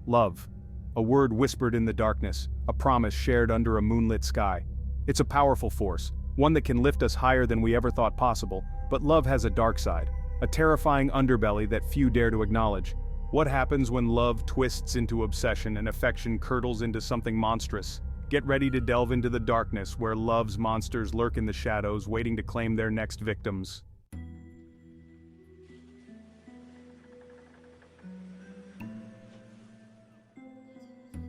Love. A word whispered in the darkness, a promise shared under a moonlit sky. It's a powerful force, one that can lift us higher than we ever thought possible, but love has a dark side, a terrifying underbelly that few dare to acknowledge. What happens when love twists into obsession and affection curdles into something monstrous? Get ready to delve into the darkness where love's monsters lurk in the shadows, waiting to claim their next victims.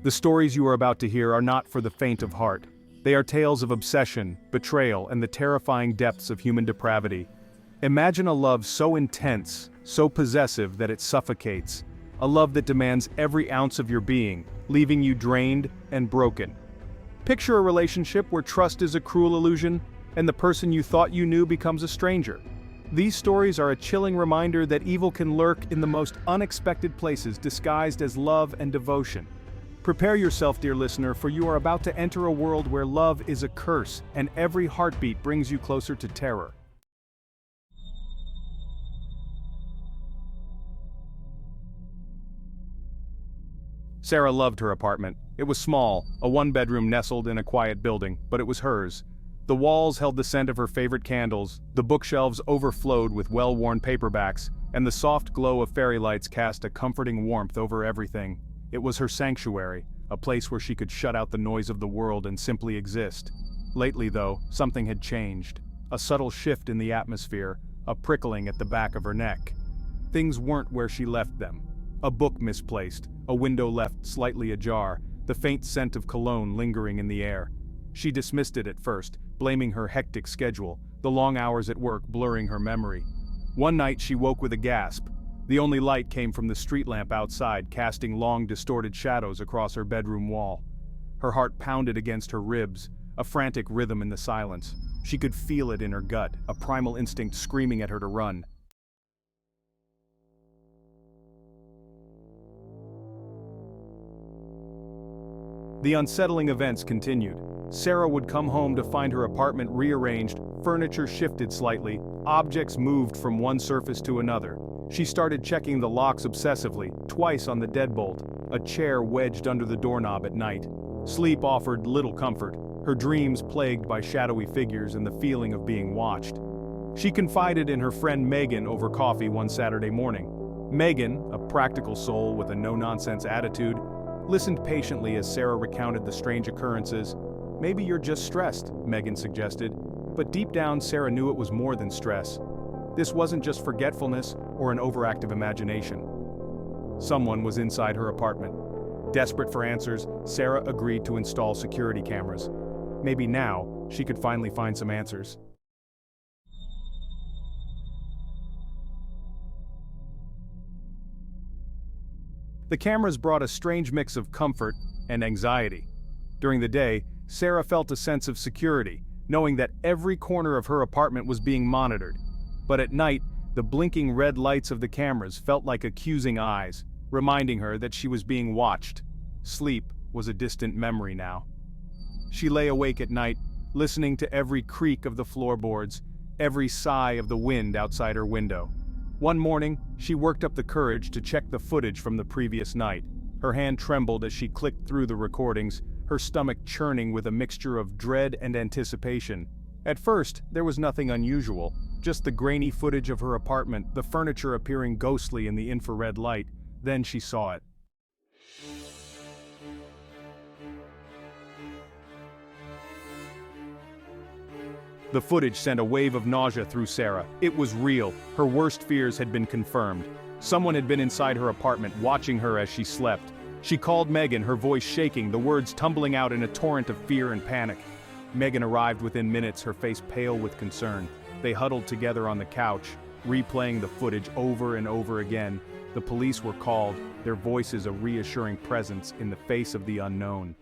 The stories you are about to hear are not for the faint of heart. They are tales of obsession, betrayal, and the terrifying depths of human depravity. Imagine a love so intense, so possessive that it suffocates. A love that demands every ounce of your being, leaving you drained and broken. Picture a relationship where trust is a cruel illusion, and the person you thought you knew becomes a stranger. These stories are a chilling reminder that evil can lurk in the most unexpected places, disguised as love and devotion. Prepare yourself, dear listener, for you are about to enter a world where love is a curse, and every heartbeat brings you closer to terror. Sarah loved her apartment. It was small, a one-bedroom nestled in a quiet building, but it was hers. The walls held the scent of her favorite candles, the bookshelves overflowed with well-worn paperbacks, and the soft glow of fairy lights cast a comforting warmth over everything. It was her sanctuary, a place where she could shut out the noise of the world and simply exist. Lately, though, something had changed. A subtle shift in the atmosphere, a prickling at the back of her neck. Things weren't where she left them. A book misplaced, a window left slightly ajar, the faint scent of cologne lingering in the air. She dismissed it at first, blaming her hectic schedule, the long hours at work blurring her memory. One night she woke with a gasp. The only light came from the street lamp outside, casting long, distorted shadows across her bedroom wall. Her heart pounded against her ribs, a frantic rhythm in the silence. She could feel it in her gut, a primal instinct screaming at her to run. The unsettling events continued. Sarah would come home to find her apartment rearranged, furniture shifted slightly, objects moved from one surface to another. She started checking the locks obsessively, twice on the deadbolt, a chair wedged under the doorknob at night. Sleep offered little comfort, her dreams plagued by shadowy figures and the feeling of being watched. She confided in her friend Megan over coffee one Saturday morning. Megan, a practical soul with a no-nonsense attitude, listened patiently as Sarah recounted the strange occurrences. "Maybe you're just stressed," Megan suggested, but deep down Sarah knew it was more than stress. This wasn't just forgetfulness or an overactive imagination. Someone was inside her apartment. Desperate for answers, Sarah agreed to install security cameras. Maybe now, she could finally find some answers. The cameras brought a strange mix of comfort and anxiety. During the day, Sarah felt a sense of security, knowing that every corner of her apartment was being monitored. But at night, the blinking red lights of the cameras felt like accusing eyes, reminding her that she was being watched. Sleep was a distant memory now. She lay awake at night, listening to every creak of the floorboards, every sigh of the wind outside her window. One morning, she worked up the courage to check the footage from the previous night. Her hand trembled as she clicked through the recordings, her stomach churning with a mixture of dread and anticipation. At first, there was nothing unusual, just the grainy footage of her apartment, the furniture appearing ghostly in the infrared light. Then she saw it. The footage sent a wave of nausea through Sarah. It was real. Her worst fears had been confirmed. Someone had been inside her apartment, watching her as she slept. She called Megan, her voice shaking, the words tumbling out in a torrent of fear and panic. Megan arrived within minutes, her face pale with concern. They huddled together on the couch, replaying the footage over and over again. The police were called, their voices a reassuring presence in the face of the unknown.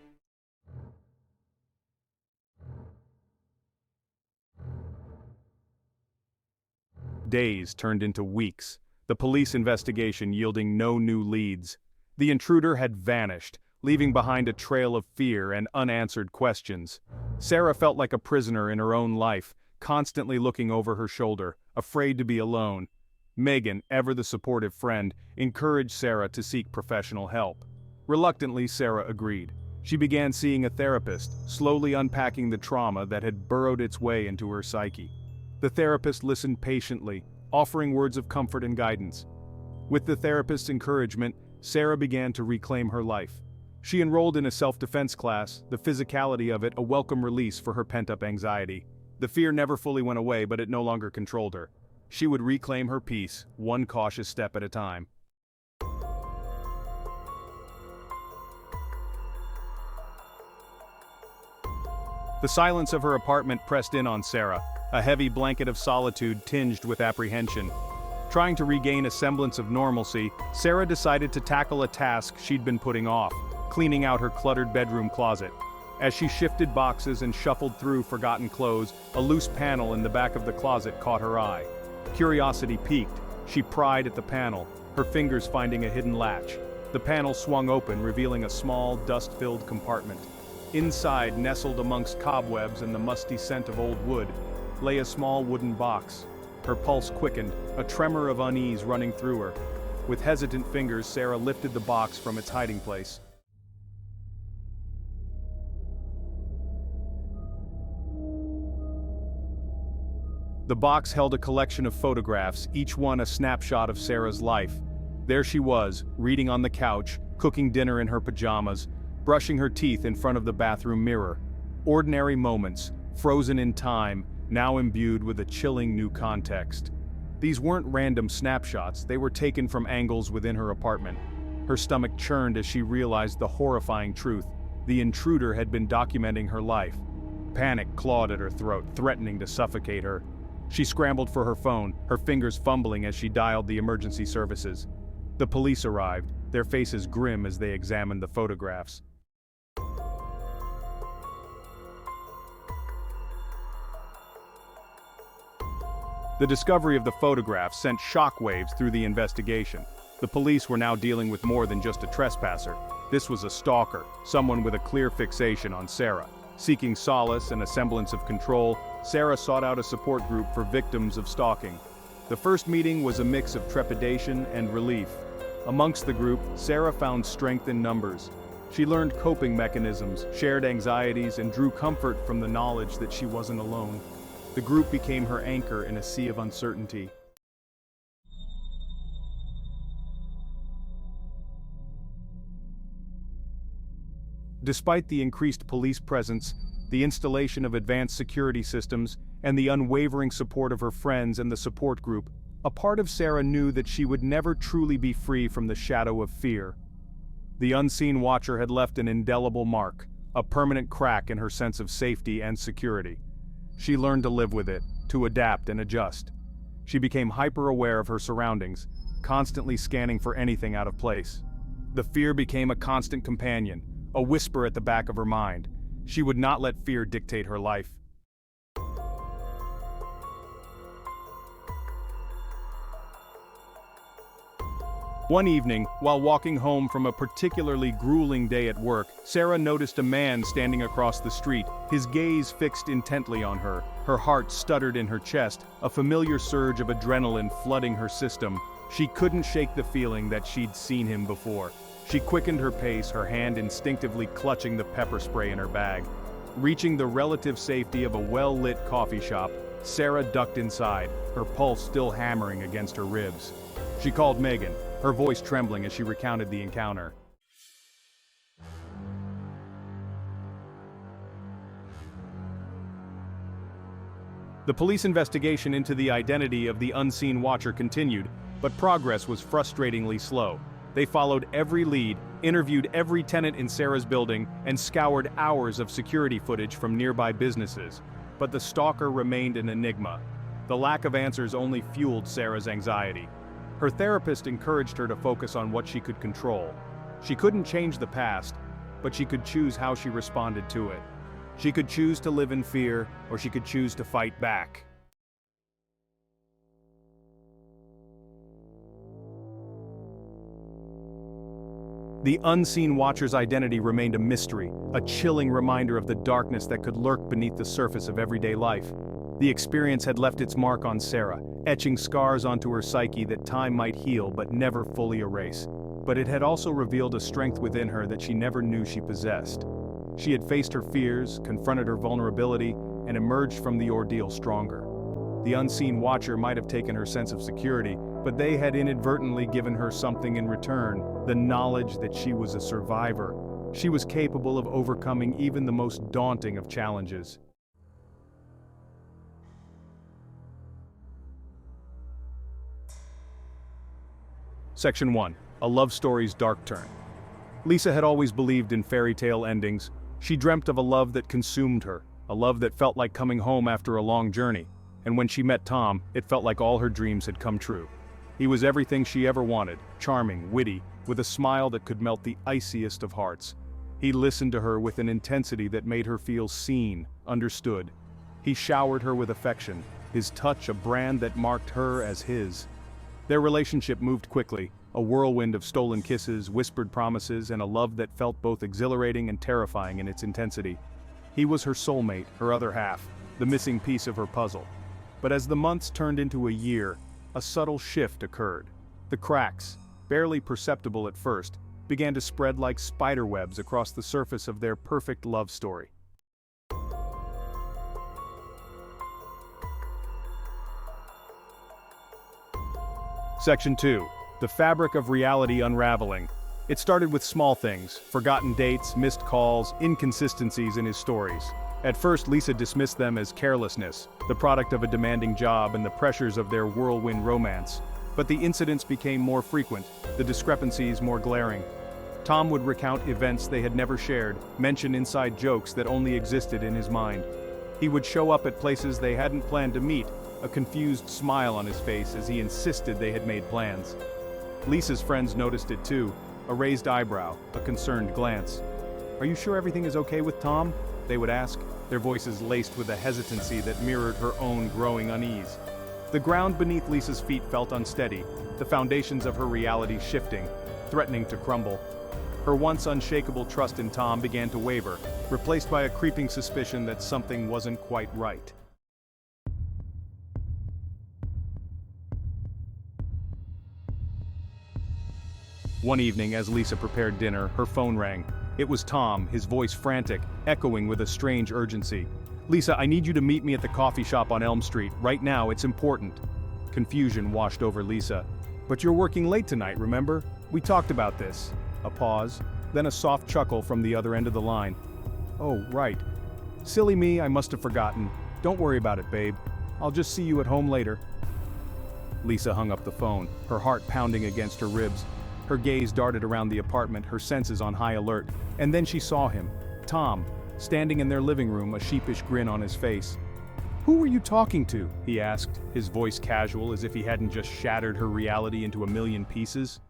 Days turned into weeks, the police investigation yielding no new leads. The intruder had vanished, leaving behind a trail of fear and unanswered questions. Sarah felt like a prisoner in her own life, constantly looking over her shoulder, afraid to be alone. Megan, ever the supportive friend, encouraged Sarah to seek professional help. Reluctantly, Sarah agreed. She began seeing a therapist, slowly unpacking the trauma that had burrowed its way into her psyche. The therapist listened patiently, offering words of comfort and guidance. With the therapist's encouragement, Sarah began to reclaim her life. She enrolled in a self-defense class, the physicality of it a welcome release for her pent-up anxiety. The fear never fully went away, but it no longer controlled her. She would reclaim her peace, one cautious step at a time. The silence of her apartment pressed in on Sarah, a heavy blanket of solitude tinged with apprehension. Trying to regain a semblance of normalcy, Sarah decided to tackle a task she'd been putting off, cleaning out her cluttered bedroom closet. As she shifted boxes and shuffled through forgotten clothes, a loose panel in the back of the closet caught her eye. Curiosity piqued. She pried at the panel, her fingers finding a hidden latch. The panel swung open, revealing a small, dust-filled compartment. Inside, nestled amongst cobwebs and the musty scent of old wood, lay a small wooden box. Her pulse quickened, a tremor of unease running through her. With hesitant fingers, Sarah lifted the box from its hiding place. The box held a collection of photographs, each one a snapshot of Sarah's life. There she was, reading on the couch, cooking dinner in her pajamas, brushing her teeth in front of the bathroom mirror. Ordinary moments, frozen in time, now imbued with a chilling new context. These weren't random snapshots, they were taken from angles within her apartment. Her stomach churned as she realized the horrifying truth. The intruder had been documenting her life. Panic clawed at her throat, threatening to suffocate her. She scrambled for her phone, her fingers fumbling as she dialed the emergency services. The police arrived, their faces grim as they examined the photographs. The discovery of the photographs sent shockwaves through the investigation. The police were now dealing with more than just a trespasser. This was a stalker, someone with a clear fixation on Sarah. Seeking solace and a semblance of control, Sarah sought out a support group for victims of stalking. The first meeting was a mix of trepidation and relief. Amongst the group, Sarah found strength in numbers. She learned coping mechanisms, shared anxieties, and drew comfort from the knowledge that she wasn't alone. The group became her anchor in a sea of uncertainty. Despite the increased police presence, the installation of advanced security systems, and the unwavering support of her friends and the support group, a part of Sarah knew that she would never truly be free from the shadow of fear. The unseen watcher had left an indelible mark, a permanent crack in her sense of safety and security. She learned to live with it, to adapt and adjust. She became hyper-aware of her surroundings, constantly scanning for anything out of place. The fear became a constant companion, a whisper at the back of her mind. She would not let fear dictate her life. One evening, while walking home from a particularly grueling day at work, Sarah noticed a man standing across the street, his gaze fixed intently on her. Her heart stuttered in her chest, a familiar surge of adrenaline flooding her system. She couldn't shake the feeling that she'd seen him before. She quickened her pace, her hand instinctively clutching the pepper spray in her bag. Reaching the relative safety of a well-lit coffee shop, Sarah ducked inside, her pulse still hammering against her ribs. She called Megan, her voice trembling as she recounted the encounter. The police investigation into the identity of the unseen watcher continued, but progress was frustratingly slow. They followed every lead, interviewed every tenant in Sarah's building, and scoured hours of security footage from nearby businesses. But the stalker remained an enigma. The lack of answers only fueled Sarah's anxiety. Her therapist encouraged her to focus on what she could control. She couldn't change the past, but she could choose how she responded to it. She could choose to live in fear, or she could choose to fight back. The unseen watcher's identity remained a mystery, a chilling reminder of the darkness that could lurk beneath the surface of everyday life. The experience had left its mark on Sarah, etching scars onto her psyche that time might heal but never fully erase. but it had also revealed a strength within her that she never knew she possessed. She had faced her fears, confronted her vulnerability, and emerged from the ordeal stronger. The unseen watcher might have taken her sense of security, but they had inadvertently given her something in return, the knowledge that she was a survivor. She was capable of overcoming even the most daunting of challenges. Section 1. A love story's dark turn. Lisa had always believed in fairy tale endings. She dreamt of a love that consumed her, a love that felt like coming home after a long journey. And when she met Tom, it felt like all her dreams had come true. He was everything she ever wanted, charming, witty, with a smile that could melt the iciest of hearts. He listened to her with an intensity that made her feel seen, understood. He showered her with affection, his touch a brand that marked her as his. Their relationship moved quickly, a whirlwind of stolen kisses, whispered promises, and a love that felt both exhilarating and terrifying in its intensity. He was her soulmate, her other half, the missing piece of her puzzle. But as the months turned into a year, a subtle shift occurred. The cracks, barely perceptible at first, began to spread like spiderwebs across the surface of their perfect love story. Section 2. The fabric of reality unraveling. It started with small things, forgotten dates, missed calls, inconsistencies in his stories. At first, Lisa dismissed them as carelessness, the product of a demanding job and the pressures of their whirlwind romance. But the incidents became more frequent, the discrepancies more glaring. Tom would recount events they had never shared, mention inside jokes that only existed in his mind. He would show up at places they hadn't planned to meet, a confused smile on his face as he insisted they had made plans. Lisa's friends noticed it too, a raised eyebrow, a concerned glance. "Are you sure everything is okay with Tom?" they would ask, their voices laced with a hesitancy that mirrored her own growing unease. The ground beneath Lisa's feet felt unsteady, the foundations of her reality shifting, threatening to crumble. Her once unshakable trust in Tom began to waver, replaced by a creeping suspicion that something wasn't quite right. One evening, as Lisa prepared dinner, her phone rang. It was Tom, his voice frantic, echoing with a strange urgency. "Lisa, I need you to meet me at the coffee shop on Elm Street. Right now, it's important." Confusion washed over Lisa. "But you're working late tonight, remember? We talked about this." A pause, then a soft chuckle from the other end of the line. "Oh, right. Silly me, I must have forgotten. Don't worry about it, babe. I'll just see you at home later." Lisa hung up the phone, her heart pounding against her ribs. Her gaze darted around the apartment, her senses on high alert, and then she saw him, Tom, standing in their living room, a sheepish grin on his face. "Who were you talking to?" he asked, his voice casual as if he hadn't just shattered her reality into a million pieces.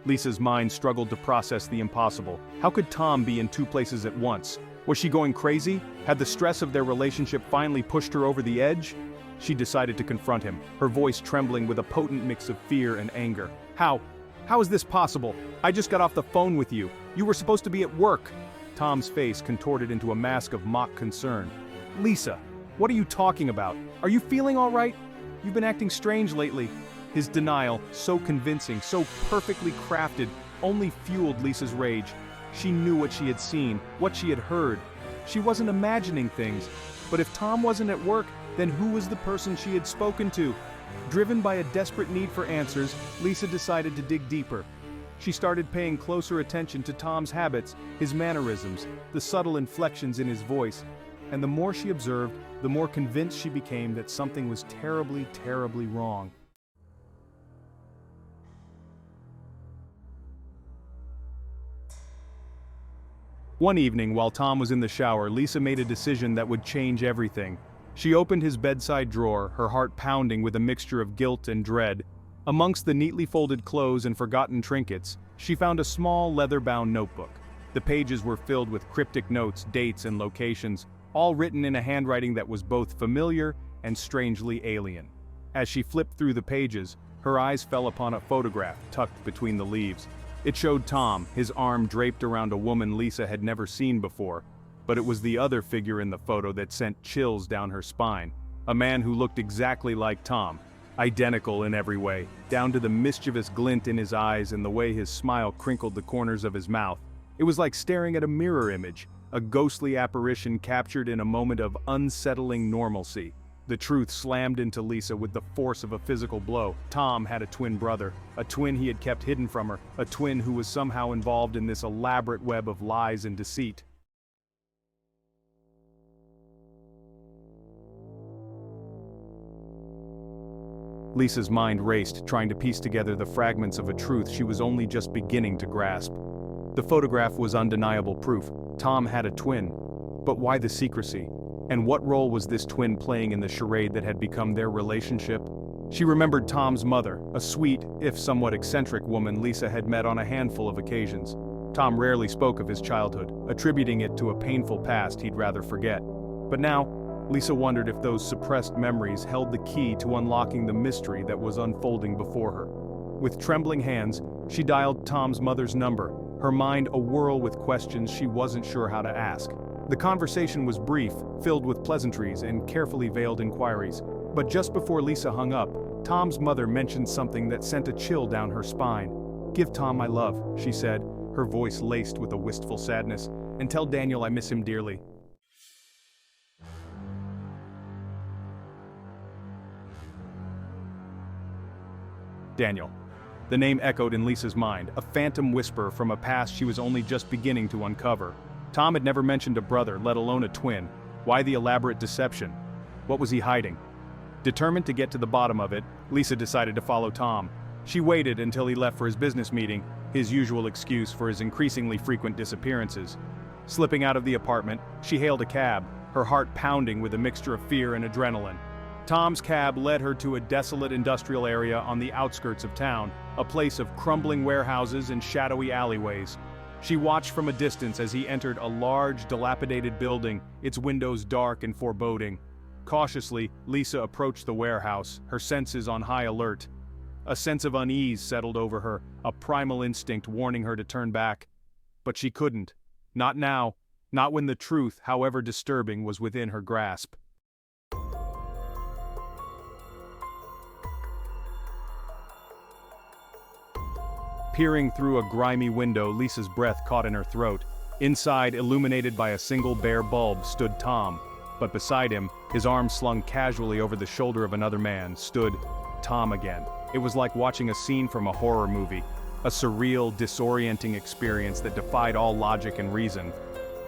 Lisa's mind struggled to process the impossible. How could Tom be in two places at once? Was she going crazy? Had the stress of their relationship finally pushed her over the edge? She decided to confront him, her voice trembling with a potent mix of fear and anger. How is this possible? I just got off the phone with you. You were supposed to be at work." Tom's face contorted into a mask of mock concern. "Lisa, what are you talking about? Are you feeling all right? You've been acting strange lately." His denial, so convincing, so perfectly crafted, only fueled Lisa's rage. She knew what she had seen, what she had heard. She wasn't imagining things. But if Tom wasn't at work, then who was the person she had spoken to? Driven by a desperate need for answers, Lisa decided to dig deeper. She started paying closer attention to Tom's habits, his mannerisms, the subtle inflections in his voice. And the more she observed, the more convinced she became that something was terribly, terribly wrong. One evening, while Tom was in the shower, Lisa made a decision that would change everything. She opened his bedside drawer, her heart pounding with a mixture of guilt and dread. Amongst the neatly folded clothes and forgotten trinkets, she found a small leather-bound notebook. The pages were filled with cryptic notes, dates, and locations, all written in a handwriting that was both familiar and strangely alien. As she flipped through the pages, her eyes fell upon a photograph tucked between the leaves. It showed Tom, his arm draped around a woman Lisa had never seen before, but it was the other figure in the photo that sent chills down her spine. a man who looked exactly like Tom, identical in every way, down to the mischievous glint in his eyes and the way his smile crinkled the corners of his mouth. It was like staring at a mirror image, a ghostly apparition captured in a moment of unsettling normalcy. The truth slammed into Lisa with the force of a physical blow. Tom had a twin brother, a twin he had kept hidden from her, a twin who was somehow involved in this elaborate web of lies and deceit. Lisa's mind raced, trying to piece together the fragments of a truth she was only just beginning to grasp. The photograph was undeniable proof. Tom had a twin. But why the secrecy? And what role was this twin playing in the charade that had become their relationship? She remembered Tom's mother, a sweet, if somewhat eccentric woman Lisa had met on a handful of occasions. Tom rarely spoke of his childhood, attributing it to a painful past he'd rather forget. But now, Lisa wondered if those suppressed memories held the key to unlocking the mystery that was unfolding before her. With trembling hands, she dialed Tom's mother's number, her mind awhirl with questions she wasn't sure how to ask. The conversation was brief, filled with pleasantries and carefully veiled inquiries. But just before Lisa hung up, Tom's mother mentioned something that sent a chill down her spine. "Give Tom my love," she said, her voice laced with a wistful sadness, "and tell Daniel I miss him dearly." Daniel. The name echoed in Lisa's mind, a phantom whisper from a past she was only just beginning to uncover. Tom had never mentioned a brother, let alone a twin. Why the elaborate deception? What was he hiding? Determined to get to the bottom of it, Lisa decided to follow Tom. She waited until he left for his business meeting, his usual excuse for his increasingly frequent disappearances. Slipping out of the apartment, she hailed a cab, her heart pounding with a mixture of fear and adrenaline. Tom's cab led her to a desolate industrial area on the outskirts of town, a place of crumbling warehouses and shadowy alleyways. She watched from a distance as he entered a large, dilapidated building, its windows dark and foreboding. Cautiously, Lisa approached the warehouse, her senses on high alert. A sense of unease settled over her, a primal instinct warning her to turn back. But she couldn't. Not now, not when the truth, however disturbing, was within her grasp. Peering through a grimy window, Lisa's breath caught in her throat. Inside, illuminated by a single bare bulb, stood Tom. But beside him, his arm slung casually over the shoulder of another man, stood Tom again. It was like watching a scene from a horror movie, a surreal, disorienting experience that defied all logic and reason.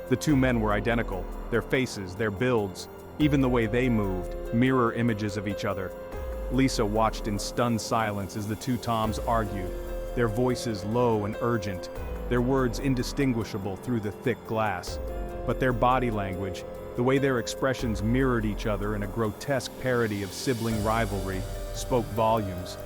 The two men were identical, their faces, their builds, even the way they moved, mirror images of each other. Lisa watched in stunned silence as the two Toms argued, their voices low and urgent, their words indistinguishable through the thick glass. But their body language, the way their expressions mirrored each other in a grotesque parody of sibling rivalry, spoke volumes.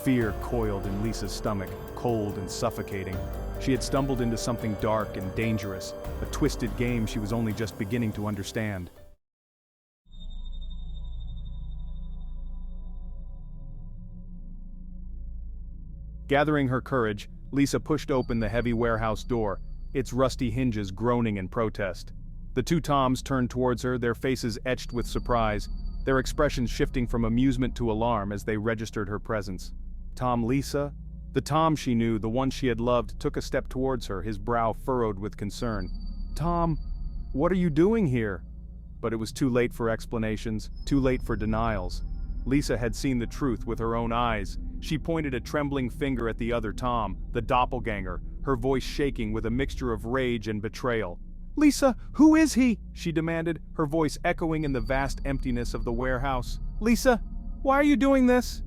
Fear coiled in Lisa's stomach, cold and suffocating. She had stumbled into something dark and dangerous, a twisted game she was only just beginning to understand. Gathering her courage, Lisa pushed open the heavy warehouse door, its rusty hinges groaning in protest. The two Toms turned towards her, their faces etched with surprise, their expressions shifting from amusement to alarm as they registered her presence. Tom Lisa? The Tom she knew, the one she had loved, took a step towards her, his brow furrowed with concern. "Tom, what are you doing here?" But it was too late for explanations, too late for denials. Lisa had seen the truth with her own eyes. She pointed a trembling finger at the other Tom, the doppelganger, her voice shaking with a mixture of rage and betrayal. "Lisa, who is he?" she demanded, her voice echoing in the vast emptiness of the warehouse. "Lisa, why are you doing this?"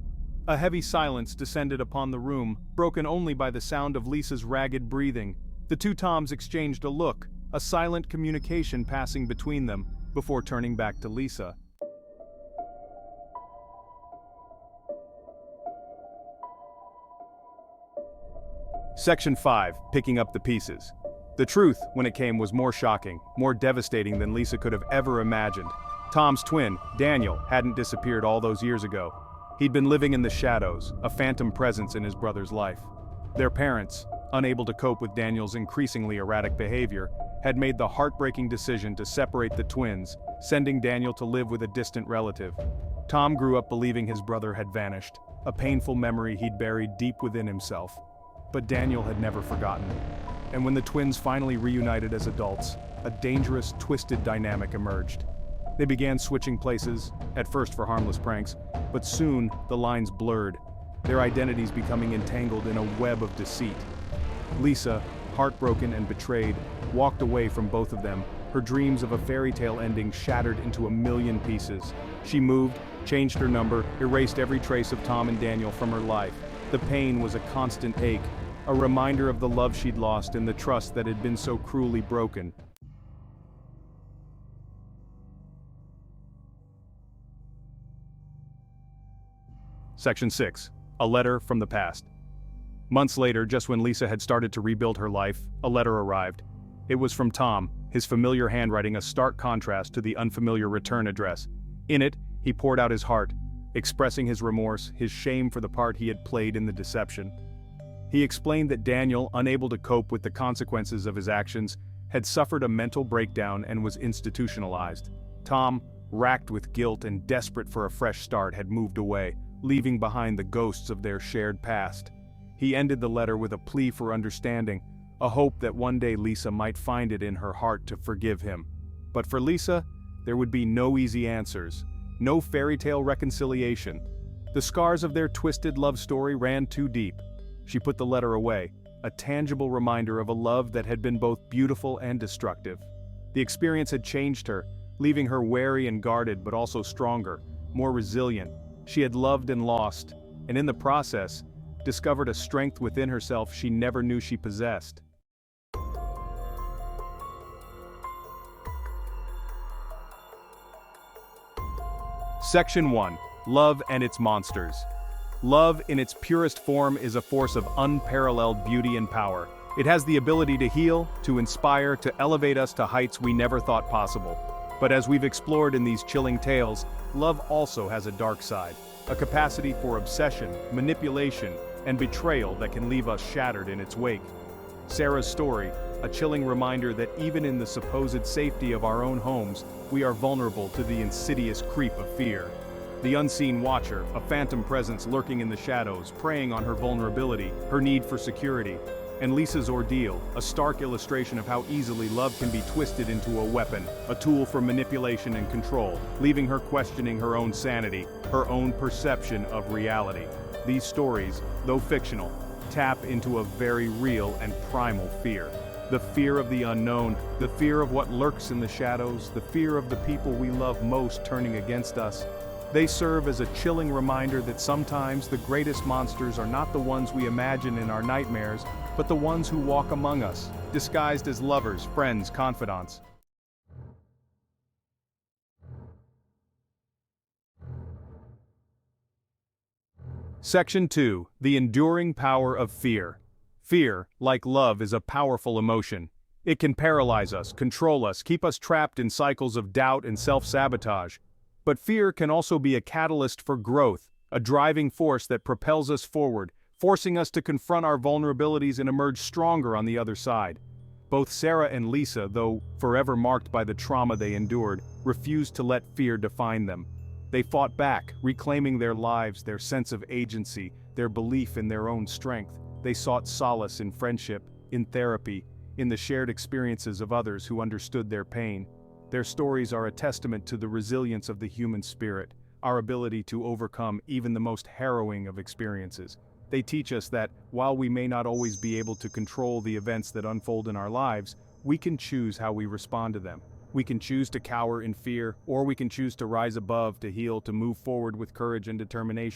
A heavy silence descended upon the room, broken only by the sound of Lisa's ragged breathing. The two Toms exchanged a look, a silent communication passing between them, before turning back to Lisa. Section 5, Picking Up the Pieces. The truth, when it came, was more shocking, more devastating than Lisa could have ever imagined. Tom's twin, Daniel, hadn't disappeared all those years ago. He'd been living in the shadows, a phantom presence in his brother's life. Their parents, unable to cope with Daniel's increasingly erratic behavior, had made the heartbreaking decision to separate the twins, sending Daniel to live with a distant relative. Tom grew up believing his brother had vanished, a painful memory he'd buried deep within himself. But Daniel had never forgotten. And when the twins finally reunited as adults, a dangerous, twisted dynamic emerged. They began switching places, at first for harmless pranks, but soon the lines blurred, their identities becoming entangled in a web of deceit. Lisa, heartbroken and betrayed, walked away from both of them, her dreams of a fairy tale ending shattered into a million pieces. She moved, changed her number, erased every trace of Tom and Daniel from her life. The pain was a constant ache, a reminder of the love she'd lost and the trust that had been so cruelly broken. Section 6. A letter from the past. Months later, just when Lisa had started to rebuild her life, a letter arrived. It was from Tom, his familiar handwriting a stark contrast to the unfamiliar return address. In it, he poured out his heart, expressing his remorse, his shame for the part he had played in the deception. He explained that Daniel, unable to cope with the consequences of his actions, had suffered a mental breakdown and was institutionalized. Tom, racked with guilt and desperate for a fresh start, had moved away, leaving behind the ghosts of their shared past. He ended the letter with a plea for understanding, a hope that one day Lisa might find it in her heart to forgive him. But for Lisa, there would be no easy answers, no fairy tale reconciliation. The scars of their twisted love story ran too deep. She put the letter away, a tangible reminder of a love that had been both beautiful and destructive. The experience had changed her, leaving her wary and guarded but also stronger, more resilient. She had loved and lost, and in the process, discovered a strength within herself she never knew she possessed. Section 1. Love and its monsters. Love, in its purest form, is a force of unparalleled beauty and power. It has the ability to heal, to inspire, to elevate us to heights we never thought possible. But as we've explored in these chilling tales, love also has a dark side, a capacity for obsession, manipulation, and betrayal that can leave us shattered in its wake. Sarah's story, a chilling reminder that even in the supposed safety of our own homes, we are vulnerable to the insidious creep of fear. The unseen watcher, a phantom presence lurking in the shadows, preying on her vulnerability, her need for security. And Lisa's ordeal, a stark illustration of how easily love can be twisted into a weapon, a tool for manipulation and control, leaving her questioning her own sanity, her own perception of reality. These stories, though fictional, tap into a very real and primal fear. The fear of the unknown, the fear of what lurks in the shadows, the fear of the people we love most turning against us. They serve as a chilling reminder that sometimes the greatest monsters are not the ones we imagine in our nightmares, but the ones who walk among us, disguised as lovers, friends, confidants. Section 2. The enduring power of fear. Fear, like love, is a powerful emotion. It can paralyze us, control us, keep us trapped in cycles of doubt and self-sabotage. But fear can also be a catalyst for growth, a driving force that propels us forward, forcing us to confront our vulnerabilities and emerge stronger on the other side. Both Sarah and Lisa, though forever marked by the trauma they endured, refused to let fear define them. They fought back, reclaiming their lives, their sense of agency, their belief in their own strength. They sought solace in friendship, in therapy, in the shared experiences of others who understood their pain. Their stories are a testament to the resilience of the human spirit, our ability to overcome even the most harrowing of experiences. They teach us that, while we may not always be able to control the events that unfold in our lives, we can choose how we respond to them. We can choose to cower in fear, or we can choose to rise above, to heal, to move forward with courage and determination.